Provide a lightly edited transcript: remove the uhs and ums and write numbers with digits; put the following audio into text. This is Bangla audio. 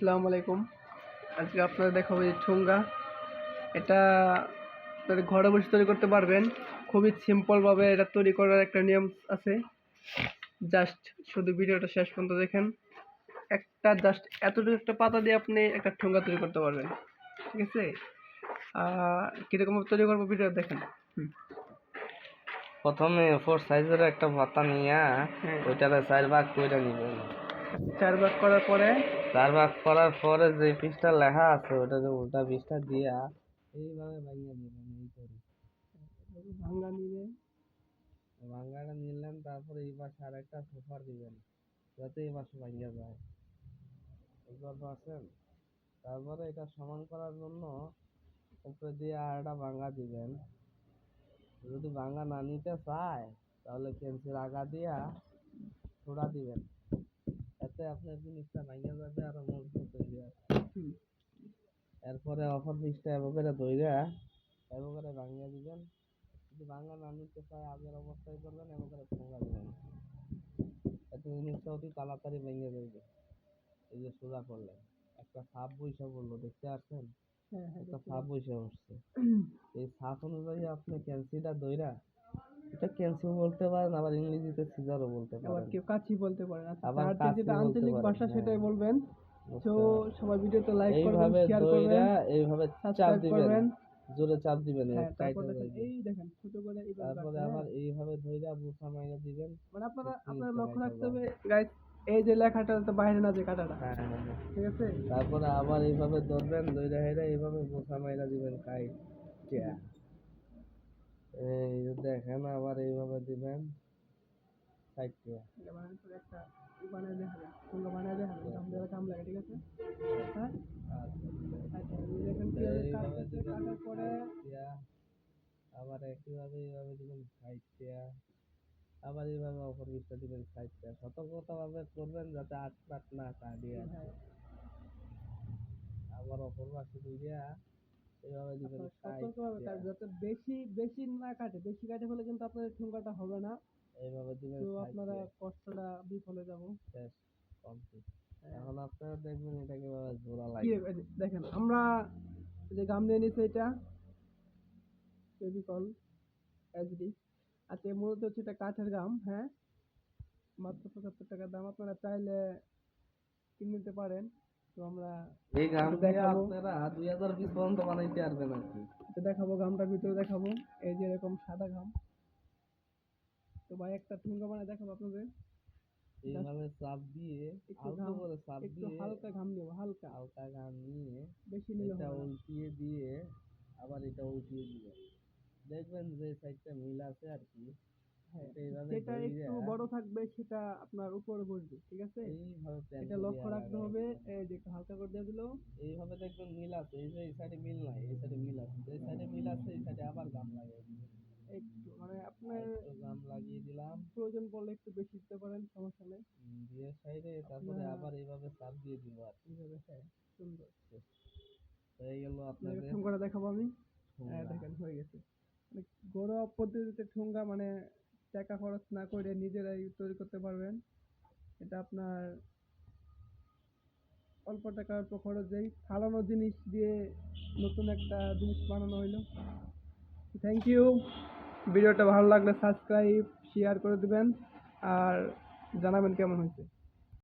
আসসালামু আলাইকুম। আজকে আপনাদের দেখাবো এই ঠুঙ্গা। এটা আপনাদের ঘরে বসে তৈরি করতে পারবেন। খুবই সিম্পলভাবে এটা তৈরি করার একটা নিয়ম আছে। জাস্ট শুধু ভিডিওটা শেষ পর্যন্ত দেখেন। একটা জাস্ট এতটুকু একটা পাতা দিয়ে আপনি একটা ঠুঙ্গা তৈরি করতে পারবেন। ঠিক আছে? কীরকম তৈরি করবো ভিডিও দেখেন। প্রথমে ফোর সাইজের একটা পাতা নিয়ে ওইটারে 4 ভাগ করে নিবেন। 4 ভাগ করার পরে 4 ভাগ করার পরে যে পৃষ্ঠা লেখা আছে ওটাকে উল্টা পৃষ্ঠা দিয়া এইভাবে ভাঙিয়ে দিবেন। এই করে ভাঙা নিয়ে ভাঙাটা নিলেন, তারপরে এই পাশে আর একটা সুপার দিবেন যাতে এই পাশে ভাঙিয়ে যায়, বুঝতে পারছেন? তারপরে এটা সমান করার জন্য উপরে দিয়ে আর একটা ভাঙা দিবেন। যদি ভাঙা না নিতে চায় তাহলে পেন্সিল আগা দিয়া ছোড়া দিবেন, এতে আপনার জিনিসটা ভাঙিয়ে যাবে আর মজবুত হয়ে যাবে। এরপরে অপর পিসটা এভাবে ধইরা এভাবে ভাঙিয়ে দিবেন। যদি ভাঙা না নিতে চায় আগের অবস্থায় করবেন, এভাবে ঠোঙা দিবেন, এতে জিনিসটা অতি তাড়াতাড়ি ভেঙে যাবে। এই যে সোজা করলেন, একটা সাপ বৈশা বললো, দেখতে আসছেন? একটা সাপ বৈশা উঠছে। এই সাপ অনুযায়ী আপনি ক্যান্সিটা ধইরা, এটা ক্যান্সিল বলতে পারেন, আবার ইংরেজিতে সিজারও বলতে আবার পারেন, কেউ কাছি বলতে পারেন। আবার যার কাছি যেটা বলতে আঞ্চলিক পারেন। ভাষা সেটাই বলবেন। তো সবাই ভিডিওতে লাইক করবেন, এইভাবে শেয়ার করবেন, ধইরা এইভাবে চাপ সাবস্ক্রাইব দিবেন, করবেন। জোরে চাপ দিবেন, হ্যাঁ, তারপর কাইটা দেখেন যাবে। এই দেখেন ছোট করে এইভাবে তারপরে রাখবেন। আবার হ্যাঁ, এইভাবে ধইরা বুসা মাইরা দিবেন, মানে আপনারা জিনিসটা লক্ষ্য কাইটা রাখতে যায়। হবে গাইস, এই যে লেখাটা তো বাইরে না যে কাটাটা। হ্যাঁ হ্যাঁ হ্যাঁ। ঠিক আছে? তারপরে আবার এইভাবে ধরবেন, ধইরা হেরা এইভাবে বুসা মাইরা দিবেন কাইটা। এই যে দেখেন, আবার এইভাবে দিবেন কাইটা। এটা বানানোর পরে একটা বানায় দেখাবেন, ঠোঙ্গা বানায় দেখাবেন, আমাদের কাম লাগে। ঠিক আছে? হ্যাঁ, আচ্ছা এই দেখেন কিভাবে এইভাবে কাটতেছে। দিবেন কাটার পরে কাইটা, আবার একইভাবে এইভাবে দিবেন কাইটা, আবার এইভাবে অপর পিঠটা দিবেন কাইটা। সতর্কতাভাবে করবেন যাতে আটকাট না কাটিয়ে আসে। আবার অপর পাশে দিয়া এইভাবে দিবেন সতর্কভাবে কাইটা, কাটবেন যাতে বেশি বেশি না কাটে। বেশি কাটে ফেলে কিন্তু আপনাদের ঠোঙ্গাটা হবে না। এইভাবে দিবেন তো আপনারা কাইটা। কষ্টটা বিফলে যাব। শেষ, কমপ্লিট। এখন আপনারা দেখবেন এটা কিভাবে জোড়া কি লাগে। দেখেন, আমরা যে গাম নিয়ে নিছি এটা ফেভিকল এইচডি। আচ্ছা মূলত হচ্ছে এটা কাঠের গাম। হ্যাঁ, মাত্র 75 টাকা দাম। আপনারা চাইলে কিনে নিতে পারেন। তো আমরা এই গাম এটা দিয়ে দেখাবো। আপনারা 2020 পর্যন্ত বানাইতে পারবেন আর কি। এটা দেখাবো, গামটার ভিতরে দেখাবো। এই যে এরকম সাদা গাম। তো ভাই একটা ঠুঙ্গা বানায় দেখাবো আপনাদের। এইভাবে চাপ দিয়ে, একটু আলতো ঘাম, করে চাপ একটু দিয়ে, হালকা ঘাম নেব, হালকা, হালকা গাম নিয়ে বেশি নিলে এটা হবে না। উল্টিয়ে দিয়ে আবার এটা উল্টিয়ে দিবেন। দেখবেন যে সাইডটা মিল আছে আর কি। হ্যাঁ, এটা এইভাবে যেটা একটু ধইরা বড় থাকবে সেটা আপনার উপরে বসবে। ঠিক আছে? এইভাবে প্যান এটা লক্ষ্য করিয়া রাখতে লাগাই হবে। দিবেন। এই যে একটু হালকা করে দিয়ে দিলো। এইভাবে দেখবেন মিল আছে, এই যে এই সাইডে মিল নাই, এই সাইডে মিল আছে, এই সাইডে মিল আছে, এই সাইডে আবার গাম লাগাই দিবেন। একটু মানে আপনার একটু গাম লাগিয়ে দিলাম, প্রয়োজন পড়লে একটু বেশি দিতে পারেন, সমস্যা নেই। দিয়ে সাইডে, তারপরে আপনার আবার এইভাবে চাপ দিয়ে দিব আর কি। এইভাবে, হ্যাঁ, সুন্দর। হয়ে গেল আপনাকে আপনাদের ঠুঙ্গাটা দেখাবো আমি। হ্যাঁ ঠোঙ্গা। দেখেন হয়ে গেছে। মানে ঘরোয়া পদ্ধতিতে ঠুঙ্গা, মানে টাকা খরচ না করে নিজেরাই তৈরি করতে পারবেন। এটা আপনার অল্প টাকা অল্প খরচেই ফালানো জিনিস দিয়ে নতুন একটা জিনিস বানানো হইলো। Thank you. ভিডিওটা ভালো লাগলে সাবস্ক্রাইব শেয়ার করে দিবেন আর জানাবেন কেমন হয়েছে।